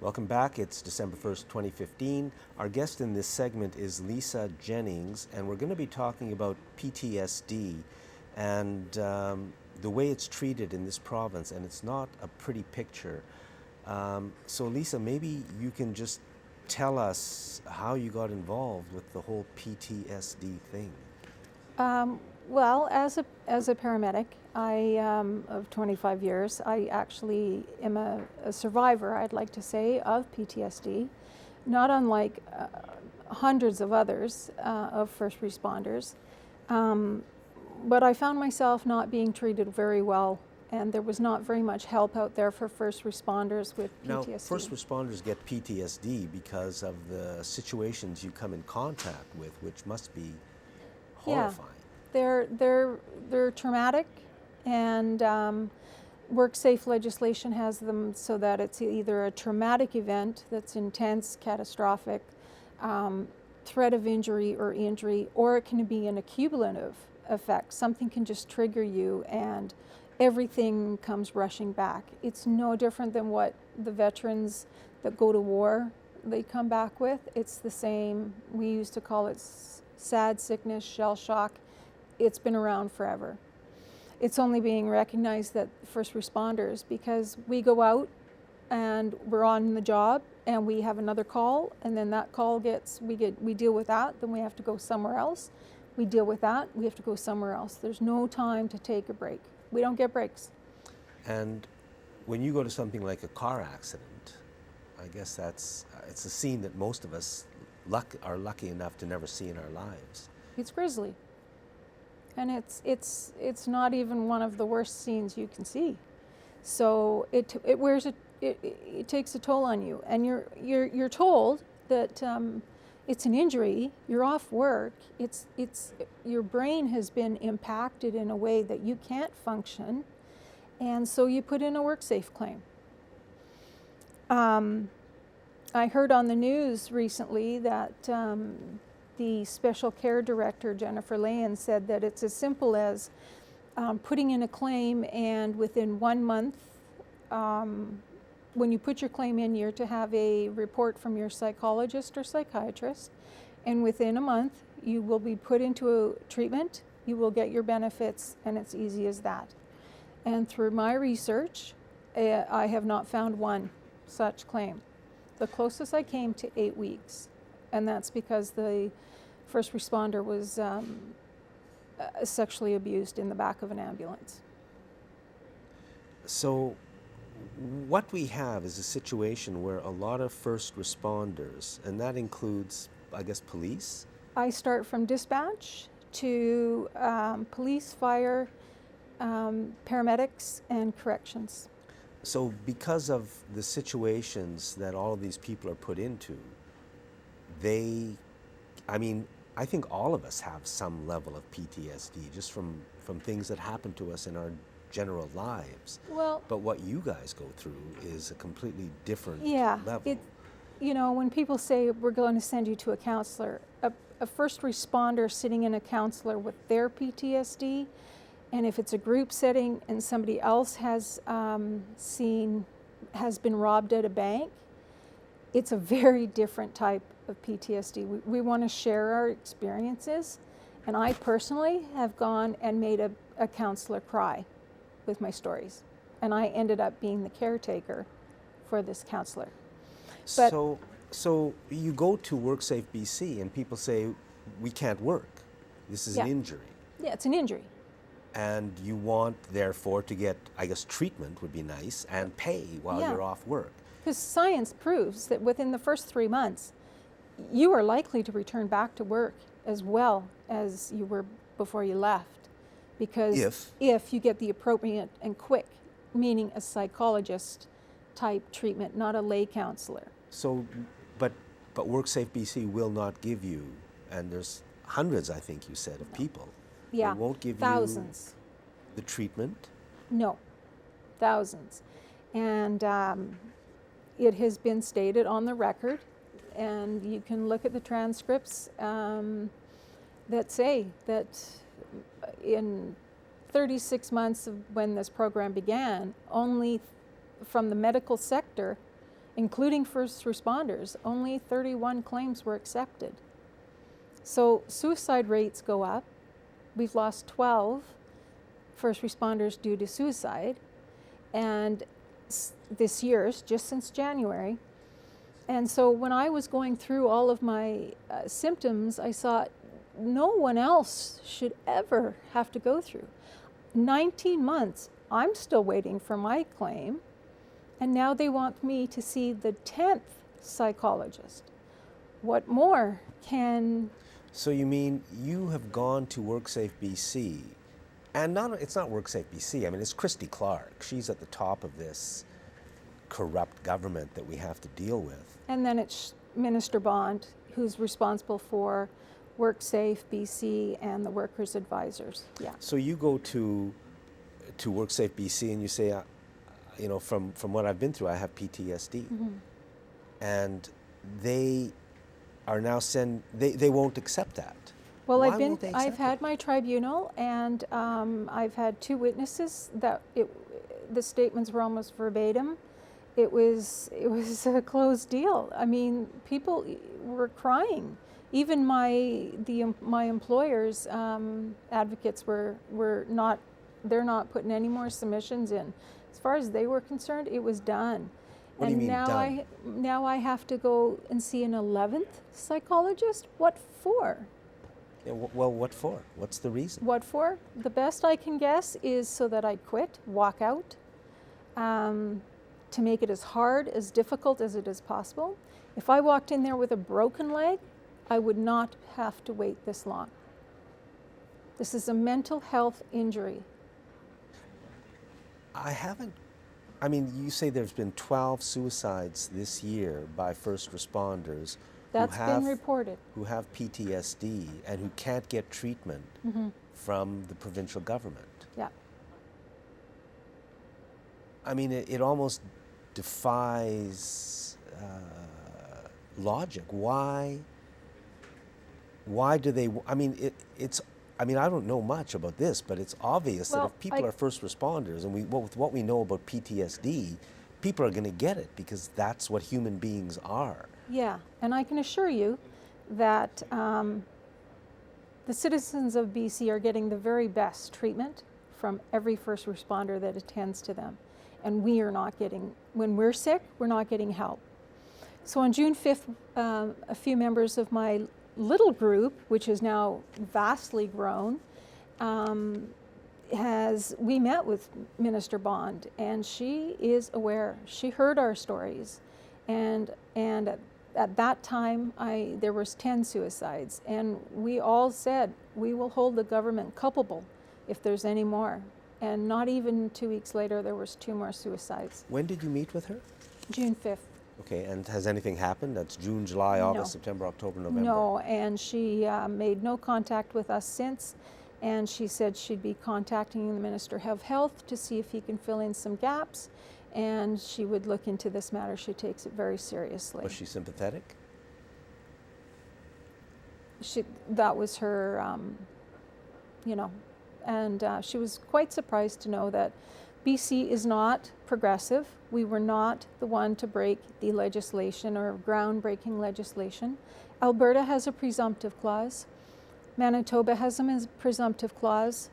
[SPEAKER 1] Welcome back. It's December 1st, 2015. Our guest in this segment is Lisa Jennings, and we're going to be talking about PTSD and the way it's treated in this province, and it's not a pretty picture. So Lisa, maybe you can just tell us how you got involved with the whole PTSD thing.
[SPEAKER 5] Well, as a paramedic, of 25 years, I actually am a survivor, I'd like to say, of PTSD, not unlike hundreds of others of first responders. But I found myself not being treated very well, and there was not very much help out there for first responders with PTSD.
[SPEAKER 1] Now, first responders get PTSD because of the situations you come in contact with, which must be horrifying.
[SPEAKER 5] Yeah. They're traumatic, and work-safe legislation has them so that it's either a traumatic event that's intense, catastrophic, threat of injury, or it can be an accumulative effect. Something can just trigger you and everything comes rushing back. It's no different than what the veterans that go to war, they come back with. It's the same. We used to call it sad sickness, shell shock. It's been around forever. It's only being recognized that first responders, because we go out and we're on the job and we have another call, and then that call we deal with that, then we have to go somewhere else. We deal with that, we have to go somewhere else. There's no time to take a break. We don't get breaks.
[SPEAKER 1] And when you go to something like a car accident, I guess it's a scene that most of us are lucky enough to never see in our lives.
[SPEAKER 5] It's grisly. And it's not even one of the worst scenes you can see. So it takes a toll on you, and you're told that it's an injury. You're off work. It's your brain has been impacted in a way that you can't function, and so you put in a WorkSafe claim. I heard on the news recently that the special care director, Jennifer Lahan, said that it's as simple as putting in a claim, and within 1 month, when you put your claim in, you're to have a report from your psychologist or psychiatrist, and within a month, you will be put into a treatment, you will get your benefits, and it's easy as that. And through my research, I have not found one such claim. The closest I came to 8 weeks, and that's because the first responder was sexually abused in the back of an ambulance.
[SPEAKER 1] So what we have is a situation where a lot of first responders, and that includes, I guess, police?
[SPEAKER 5] I start from dispatch to police, fire, paramedics, and corrections.
[SPEAKER 1] So because of the situations that all of these people are put into, I think all of us have some level of PTSD just from things that happen to us in our general lives.
[SPEAKER 5] Well,
[SPEAKER 1] but what you guys go through is a completely different level.
[SPEAKER 5] When people say we're going to send you to a counselor, a first responder sitting in a counselor with their PTSD, and if it's a group setting and somebody else has been robbed at a bank, it's a very different type of PTSD. We want to share our experiences, and I personally have gone and made a counselor cry with my stories, and I ended up being the caretaker for this counselor. But
[SPEAKER 1] so you go to WorkSafe BC and people say, we can't work. This is an injury.
[SPEAKER 5] Yeah, it's an injury.
[SPEAKER 1] And you want, therefore, to get, I guess, treatment would be nice, and pay while you're off work.
[SPEAKER 5] Because science proves that within the first 3 months, you are likely to return back to work as well as you were before you left. Because if you get the appropriate and quick, meaning a psychologist type treatment, not a lay counselor.
[SPEAKER 1] So, but WorkSafe BC will not give you, and there's hundreds, I think you said, of people
[SPEAKER 5] Yeah,
[SPEAKER 1] They won't give
[SPEAKER 5] thousands.
[SPEAKER 1] you the treatment.
[SPEAKER 5] No, thousands. And it has been stated on the record, and you can look at the transcripts that say that in 36 months of when this program began, only from the medical sector, including first responders, only 31 claims were accepted. So suicide rates go up. We've lost 12 first responders due to suicide, and this year, just since January. And so when I was going through all of my symptoms, I thought no one else should ever have to go through. 19 months, I'm still waiting for my claim, and now they want me to see the 10th psychologist. What more can...
[SPEAKER 1] So you mean you have gone to WorkSafe BC, and it's not WorkSafe BC, I mean, it's Christy Clark. She's at the top of this corrupt government that we have to deal with.
[SPEAKER 5] And then it's Minister Bond, who's responsible for WorkSafe BC and the workers' advisors. Yeah.
[SPEAKER 1] So you go to WorkSafe BC and you say, you know, from what I've been through, I have PTSD.
[SPEAKER 5] Mm-hmm.
[SPEAKER 1] And they are now they won't accept that.
[SPEAKER 5] Well,
[SPEAKER 1] Why won't they accept
[SPEAKER 5] I've had my tribunal, and I've had 2 witnesses that the statements were almost verbatim. It was a closed deal. I mean, people were crying. Even my employer's advocates were not. They're not putting any more submissions in. As far as they were concerned, it was done.
[SPEAKER 1] What do you mean done?
[SPEAKER 5] Now I have to go and see an 11th psychologist. What for?
[SPEAKER 1] Yeah, well, what for? What's the reason?
[SPEAKER 5] What for? The best I can guess is so that I quit, walk out, to make it as hard, as difficult as it is possible. If I walked in there with a broken leg, I would not have to wait this long. This is a mental health injury.
[SPEAKER 1] I mean, you say there's been 12 suicides this year by first responders
[SPEAKER 5] That's been reported.
[SPEAKER 1] who have PTSD and who can't get treatment from the provincial government.
[SPEAKER 5] Yeah.
[SPEAKER 1] I mean, it almost defies logic. Why do they? I mean, I mean, I don't know much about this, but it's obvious that if people are first responders, and with what we know about PTSD, people are going to get it because that's what human beings are.
[SPEAKER 5] Yeah, and I can assure you that the citizens of BC are getting the very best treatment from every first responder that attends to them. And we are not getting, when we're sick, we're not getting help. So on June 5th, a few members of my little group, which is now vastly grown, we met with Minister Bond, and she is aware. She heard our stories, and at that time there was 10 suicides, and we all said we will hold the government culpable if there's any more. And not even 2 weeks later, there was 2 more suicides.
[SPEAKER 1] When did you meet with her?
[SPEAKER 5] June 5th.
[SPEAKER 1] Okay, and has anything happened? That's June, July, August, September, October, November?
[SPEAKER 5] No, and she made no contact with us since, and she said she'd be contacting the Minister of Health to see if he can fill in some gaps, and she would look into this matter. She takes it very seriously.
[SPEAKER 1] Was she sympathetic?
[SPEAKER 5] That was her, you know, and she was quite surprised to know that BC is not progressive. We were not the one to break the legislation or groundbreaking legislation. Alberta has a presumptive clause. Manitoba has a presumptive clause.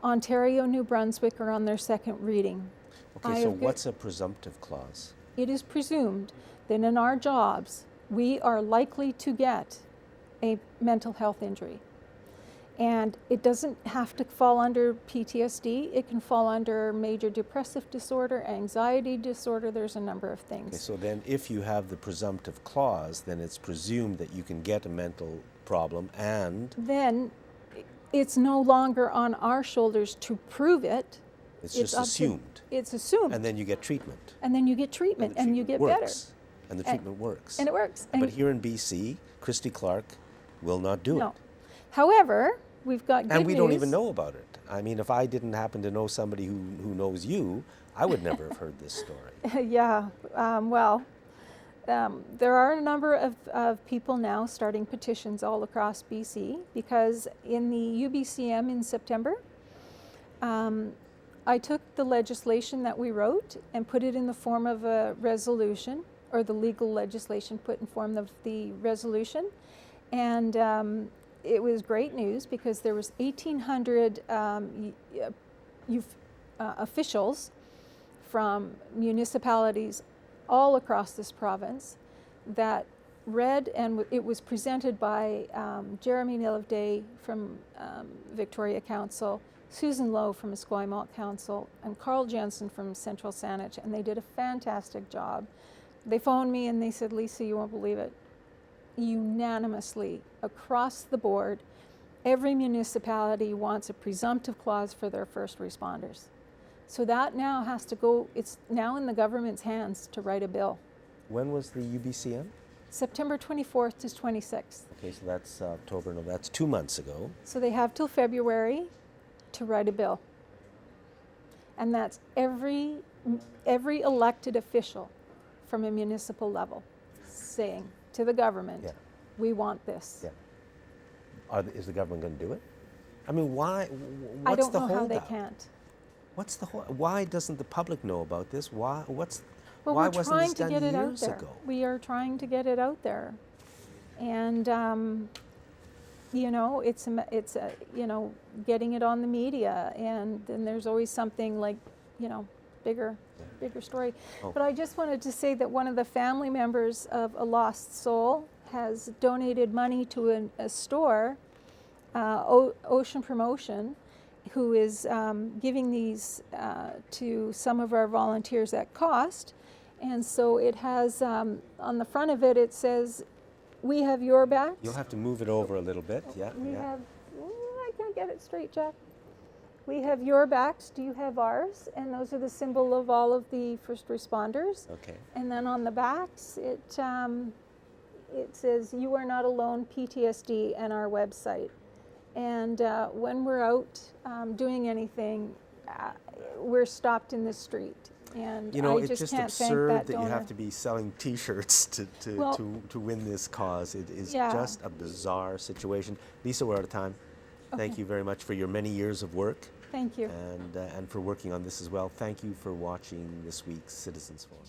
[SPEAKER 5] Ontario, New Brunswick are on their second reading.
[SPEAKER 1] Okay, so what's a presumptive clause?
[SPEAKER 5] It is presumed that in our jobs, we are likely to get a mental health injury. And it doesn't have to fall under PTSD. It can fall under major depressive disorder, anxiety disorder. There's a number of things.
[SPEAKER 1] Okay, so then if you have the presumptive clause, then it's presumed that you can get a mental problem, and
[SPEAKER 5] then it's no longer on our shoulders to prove it.
[SPEAKER 1] It's just assumed.
[SPEAKER 5] It's assumed.
[SPEAKER 1] And then you get treatment.
[SPEAKER 5] And then you get treatment, and you get better.
[SPEAKER 1] And the treatment works.
[SPEAKER 5] And it works.
[SPEAKER 1] But here in BC, Christy Clark will not do it.
[SPEAKER 5] However, we've got good
[SPEAKER 1] And we don't
[SPEAKER 5] news.
[SPEAKER 1] even know about it. I mean, if I didn't happen to know somebody who knows you, I would never have heard this story.
[SPEAKER 5] Yeah, there are a number of people now starting petitions all across BC because in the UBCM in September, I took the legislation that we wrote and put it in the form of a resolution, or the legal legislation put in form of the resolution. And it was great news because there was 1,800 officials from municipalities all across this province that read, and it was presented by Jeremy Niloday from Victoria Council, Susan Lowe from Esquimalt Council, and Carl Jensen from Central Saanich, and they did a fantastic job. They phoned me and they said, Lisa, you won't believe it. Unanimously, across the board, every municipality wants a presumptive clause for their first responders. So that now has to go, it's now in the government's hands to write a bill.
[SPEAKER 1] When was the UBCM?
[SPEAKER 5] September 24th to 26th.
[SPEAKER 1] Okay, so that's October, no, that's 2 months ago.
[SPEAKER 5] So they have till February to write a bill. And that's every elected official from a municipal level saying to the government,
[SPEAKER 1] Yeah.
[SPEAKER 5] we want this.
[SPEAKER 1] Yeah. Is the government going to do it? I mean, why? What's
[SPEAKER 5] I don't
[SPEAKER 1] the
[SPEAKER 5] know how they
[SPEAKER 1] holdup?
[SPEAKER 5] can't.
[SPEAKER 1] What's the why doesn't the public know about this? Why?
[SPEAKER 5] Well,
[SPEAKER 1] Why
[SPEAKER 5] we're
[SPEAKER 1] wasn't
[SPEAKER 5] trying
[SPEAKER 1] this
[SPEAKER 5] to
[SPEAKER 1] done
[SPEAKER 5] get it out
[SPEAKER 1] years
[SPEAKER 5] there.
[SPEAKER 1] ago?
[SPEAKER 5] We are trying to get it out there, and you know, it's you know, getting it on the media, and then there's always something like, you know, bigger story.
[SPEAKER 1] Oh.
[SPEAKER 5] But I just wanted to say that one of the family members of a lost soul has donated money to a store, Ocean Promotion, who is giving these to some of our volunteers at cost. And so it has, on the front of it, it says, we have your backs.
[SPEAKER 1] You'll have to move it over a little bit. Yeah.
[SPEAKER 5] We
[SPEAKER 1] yeah.
[SPEAKER 5] have, I can't get it straight, Jack. We have your backs, do you have ours? And those are the symbol of all of the first responders.
[SPEAKER 1] Okay.
[SPEAKER 5] And then on the backs, it says, you are not alone, PTSD, and our website. And when we're out doing anything, we're stopped in the street. And
[SPEAKER 1] You know,
[SPEAKER 5] I
[SPEAKER 1] it's just
[SPEAKER 5] can't thank
[SPEAKER 1] absurd
[SPEAKER 5] that
[SPEAKER 1] that
[SPEAKER 5] donor.
[SPEAKER 1] you have to be selling T-shirts to win this cause. It is
[SPEAKER 5] Yeah.
[SPEAKER 1] just a bizarre situation. Lisa, we're out of time. Thank
[SPEAKER 5] Okay.
[SPEAKER 1] you very much for your many years of work
[SPEAKER 5] Thank you.
[SPEAKER 1] and for working on this as well. Thank you for watching this week's Citizens Forum.